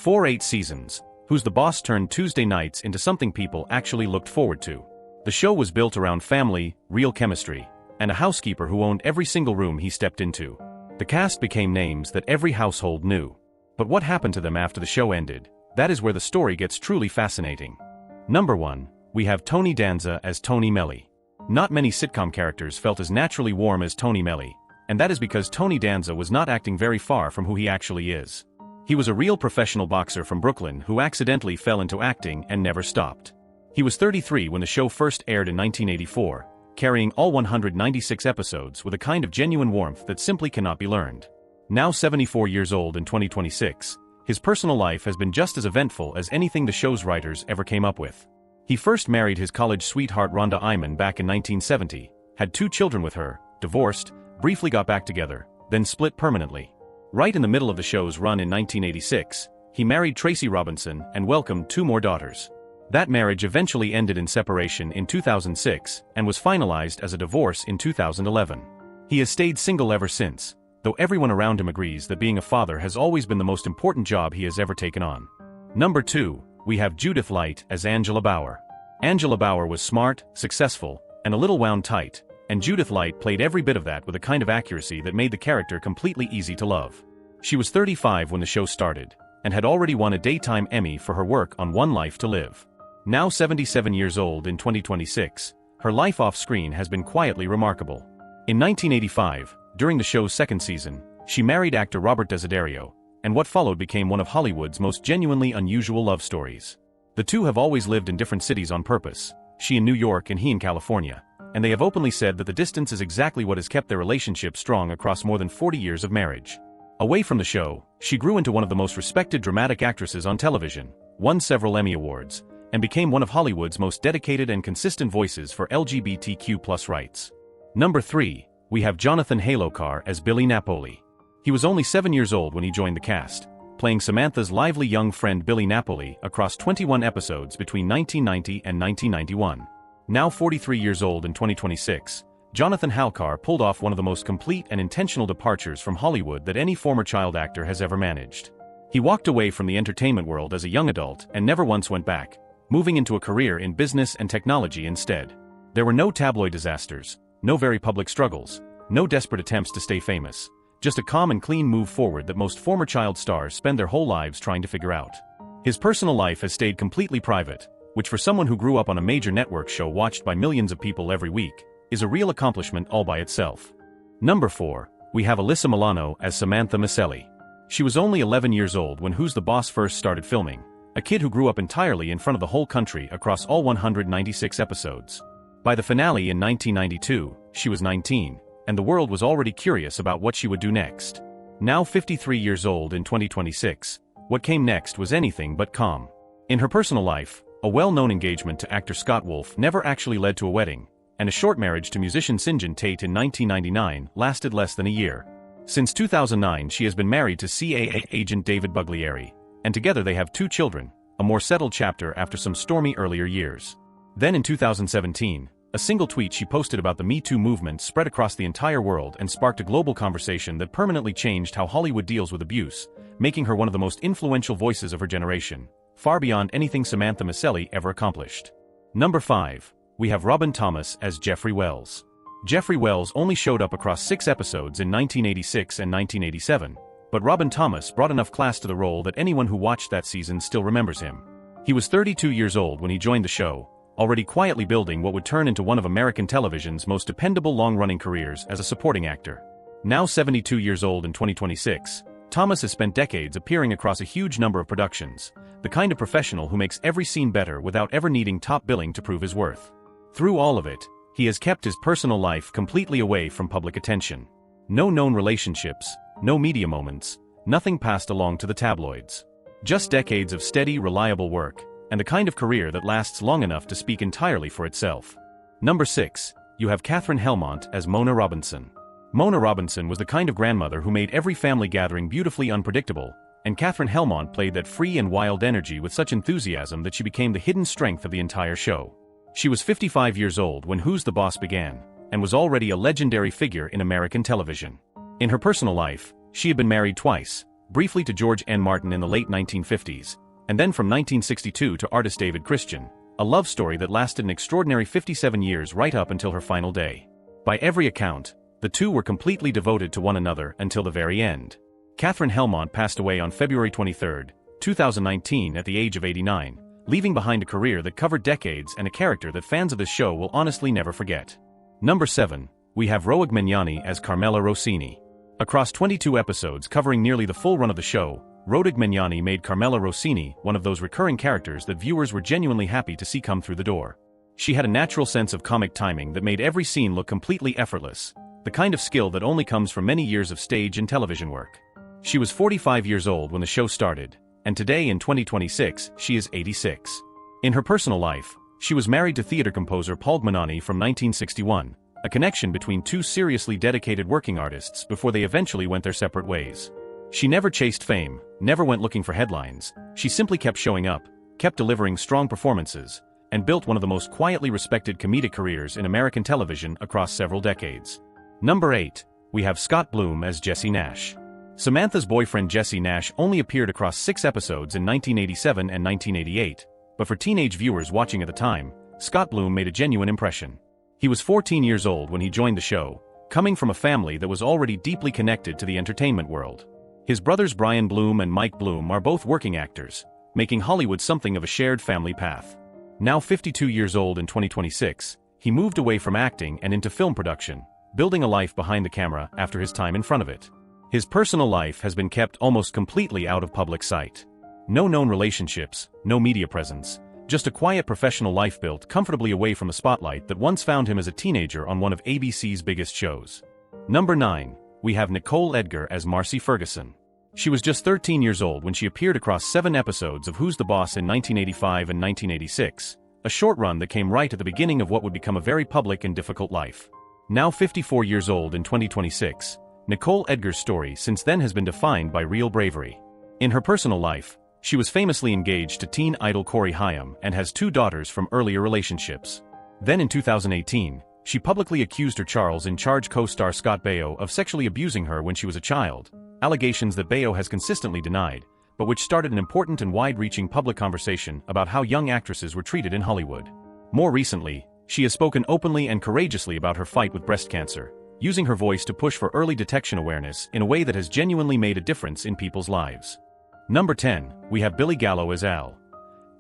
For 8 seasons, Who's the Boss turned Tuesday nights into something people actually looked forward to. The show was built around family, real chemistry, and a housekeeper who owned every single room he stepped into. The cast became names that every household knew. But what happened to them after the show ended? That is where the story gets truly fascinating. Number 1. We have Tony Danza as Tony Micelli. Not many sitcom characters felt as naturally warm as Tony Micelli, and that is because Tony Danza was not acting very far from who he actually is. He was a real professional boxer from Brooklyn who accidentally fell into acting and never stopped. He was 33 when the show first aired in 1984, carrying all 196 episodes with a kind of genuine warmth that simply cannot be learned. Now 74 years old in 2026, his personal life has been just as eventful as anything the show's writers ever came up with. He first married his college sweetheart Rhonda Iman back in 1970, had 2 children with her, divorced, briefly got back together, then split permanently. Right in the middle of the show's run in 1986, he married Tracy Robinson and welcomed 2 more daughters. That marriage eventually ended in separation in 2006 and was finalized as a divorce in 2011. He has stayed single ever since, though everyone around him agrees that being a father has always been the most important job he has ever taken on. Number 2, we have Judith Light as Angela Bauer. Angela Bauer was smart, successful, and a little wound tight, and Judith Light played every bit of that with a kind of accuracy that made the character completely easy to love. She was 35 when the show started, and had already won a Daytime Emmy for her work on One Life to Live. Now 77 years old in 2026, her life off-screen has been quietly remarkable. In 1985, during the show's 2nd season, she married actor Robert Desiderio, and what followed became one of Hollywood's most genuinely unusual love stories. The two have always lived in different cities on purpose, she in New York and he in California, and they have openly said that the distance is exactly what has kept their relationship strong across more than 40 years of marriage. Away from the show, she grew into one of the most respected dramatic actresses on television, won several Emmy Awards, and became one of Hollywood's most dedicated and consistent voices for LGBTQ+ rights. Number 3, we have Jonathan Halocar as Billy Napoli. He was only 7 years old when he joined the cast, playing Samantha's lively young friend Billy Napoli across 21 episodes between 1990 and 1991. Now 43 years old in 2026, Jonathan Halocar pulled off one of the most complete and intentional departures from Hollywood that any former child actor has ever managed. He walked away from the entertainment world as a young adult and never once went back, moving into a career in business and technology instead. There were no tabloid disasters, no very public struggles, no desperate attempts to stay famous, just a calm and clean move forward that most former child stars spend their whole lives trying to figure out. His personal life has stayed completely private, which for someone who grew up on a major network show watched by millions of people every week, is a real accomplishment all by itself. Number 4, we have Alyssa Milano as Samantha Micelli. She was only 11 years old when Who's the Boss first started filming, a kid who grew up entirely in front of the whole country across all 196 episodes. By the finale in 1992, she was 19, and the world was already curious about what she would do next. Now 53 years old in 2026, what came next was anything but calm. In her personal life, a well-known engagement to actor Scott Wolf never actually led to a wedding, and a short marriage to musician Sinjin Tate in 1999 lasted less than a year. Since 2009 she has been married to CAA agent David Buglieri, and together they have 2 children, a more settled chapter after some stormy earlier years. Then in 2017, a single tweet she posted about the Me Too movement spread across the entire world and sparked a global conversation that permanently changed how Hollywood deals with abuse, making her one of the most influential voices of her generation, far beyond anything Samantha Micelli ever accomplished. Number 5, we have Robin Thomas as Jeffrey Wells. Jeffrey Wells only showed up across 6 episodes in 1986 and 1987, but Robin Thomas brought enough class to the role that anyone who watched that season still remembers him. He was 32 years old when he joined the show, already quietly building what would turn into one of American television's most dependable long-running careers as a supporting actor. Now 72 years old in 2026, Thomas has spent decades appearing across a huge number of productions, the kind of professional who makes every scene better without ever needing top billing to prove his worth. Through all of it, he has kept his personal life completely away from public attention. No known relationships, no media moments, nothing passed along to the tabloids. Just decades of steady, reliable work, and the kind of career that lasts long enough to speak entirely for itself. Number 6, you have Katherine Helmont as Mona Robinson. Mona Robinson was the kind of grandmother who made every family gathering beautifully unpredictable, and Katherine Helmont played that free and wild energy with such enthusiasm that she became the hidden strength of the entire show. She was 55 years old when Who's the Boss began, and was already a legendary figure in American television. In her personal life, she had been married twice, briefly to George N. Martin in the late 1950s, and then from 1962 to artist David Christian, a love story that lasted an extraordinary 57 years right up until her final day. By every account, the two were completely devoted to one another until the very end. Katherine Helmont passed away on February 23, 2019 at the age of 89, leaving behind a career that covered decades and a character that fans of the show will honestly never forget. Number 7. We have Roeg Mignani as Carmela Rossini. Across 22 episodes covering nearly the full run of the show, Roeg Mignani made Carmela Rossini one of those recurring characters that viewers were genuinely happy to see come through the door. She had a natural sense of comic timing that made every scene look completely effortless, the kind of skill that only comes from many years of stage and television work. She was 45 years old when the show started, and today in 2026, she is 86. In her personal life, she was married to theater composer Paul Gmanani from 1961, a connection between two seriously dedicated working artists before they eventually went their separate ways. She never chased fame, never went looking for headlines, she simply kept showing up, kept delivering strong performances, and built one of the most quietly respected comedic careers in American television across several decades. Number 8. We have Scott Bloom as Jesse Nash. Samantha's boyfriend Jesse Nash only appeared across 6 episodes in 1987 and 1988, but for teenage viewers watching at the time, Scott Bloom made a genuine impression. He was 14 years old when he joined the show, coming from a family that was already deeply connected to the entertainment world. His brothers Brian Bloom and Mike Bloom are both working actors, making Hollywood something of a shared family path. Now 52 years old in 2026, he moved away from acting and into film production, building a life behind the camera after his time in front of it. His personal life has been kept almost completely out of public sight. No known relationships, no media presence, just a quiet professional life built comfortably away from the spotlight that once found him as a teenager on one of ABC's biggest shows. Number 9. We have Nicole Edgar as Marcy Ferguson. She was just 13 years old when she appeared across 7 episodes of Who's the Boss in 1985 and 1986, a short run that came right at the beginning of what would become a very public and difficult life. Now 54 years old in 2026, Nicole Edgar's story since then has been defined by real bravery. In her personal life, she was famously engaged to teen idol Corey Haim and has 2 daughters from earlier relationships. Then in 2018, she publicly accused her Charles in Charge co-star Scott Baio of sexually abusing her when she was a child, allegations that Baio has consistently denied, but which started an important and wide-reaching public conversation about how young actresses were treated in Hollywood. More recently, she has spoken openly and courageously about her fight with breast cancer, using her voice to push for early detection awareness in a way that has genuinely made a difference in people's lives. Number 10. We have Billy Gallo as Al.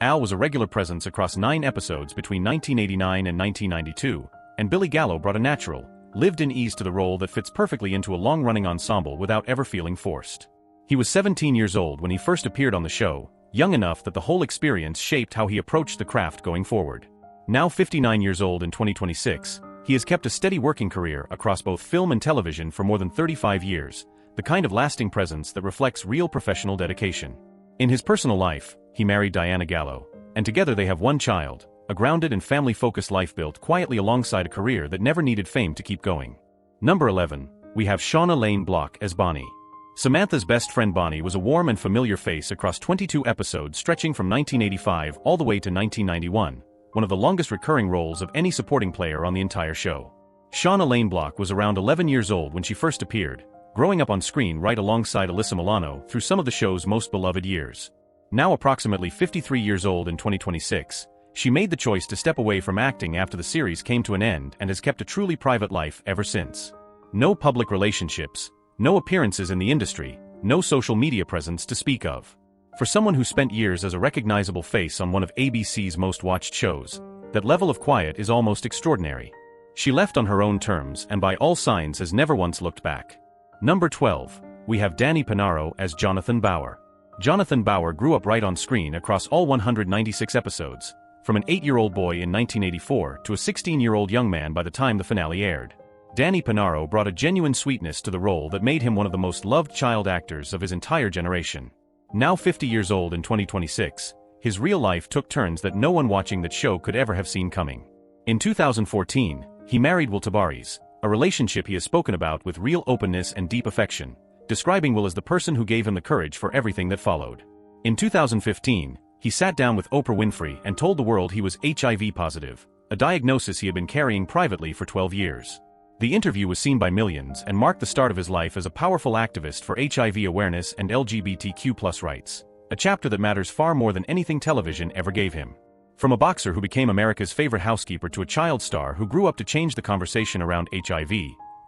Al was a regular presence across 9 episodes between 1989 and 1992, and Billy Gallo brought a natural, lived-in ease to the role that fits perfectly into a long-running ensemble without ever feeling forced. He was 17 years old when he first appeared on the show, young enough that the whole experience shaped how he approached the craft going forward. Now 59 years old in 2026, he has kept a steady working career across both film and television for more than 35 years, the kind of lasting presence that reflects real professional dedication. In his personal life, he married Diana Gallo, and together they have 1 child, a grounded and family-focused life built quietly alongside a career that never needed fame to keep going. Number 11. We have Shauna Lane Block as Bonnie. Samantha's best friend Bonnie was a warm and familiar face across 22 episodes stretching from 1985 all the way to 1991, one of the longest recurring roles of any supporting player on the entire show. Shauna Lane Block was around 11 years old when she first appeared, growing up on screen right alongside Alyssa Milano through some of the show's most beloved years. Now approximately 53 years old in 2026, she made the choice to step away from acting after the series came to an end and has kept a truly private life ever since. No public relationships, no appearances in the industry, no social media presence to speak of. For someone who spent years as a recognizable face on one of ABC's most watched shows, that level of quiet is almost extraordinary. She left on her own terms and by all signs has never once looked back. Number 12. We have Danny Pinaro as Jonathan Bauer. Jonathan Bauer grew up right on screen across all 196 episodes, from an 8-year-old boy in 1984 to a 16-year-old young man by the time the finale aired. Danny Pinaro brought a genuine sweetness to the role that made him one of the most loved child actors of his entire generation. Now 50 years old in 2026, his real life took turns that no one watching that show could ever have seen coming. In 2014, he married Will Tabares, a relationship he has spoken about with real openness and deep affection, describing Will as the person who gave him the courage for everything that followed. In 2015, he sat down with Oprah Winfrey and told the world he was HIV positive, a diagnosis he had been carrying privately for 12 years. The interview was seen by millions and marked the start of his life as a powerful activist for HIV awareness and LGBTQ+ rights, a chapter that matters far more than anything television ever gave him. From a boxer who became America's favorite housekeeper to a child star who grew up to change the conversation around HIV,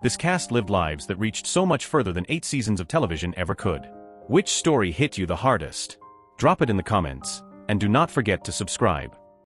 this cast lived lives that reached so much further than 8 seasons of television ever could. Which story hit you the hardest? Drop it in the comments, and do not forget to subscribe.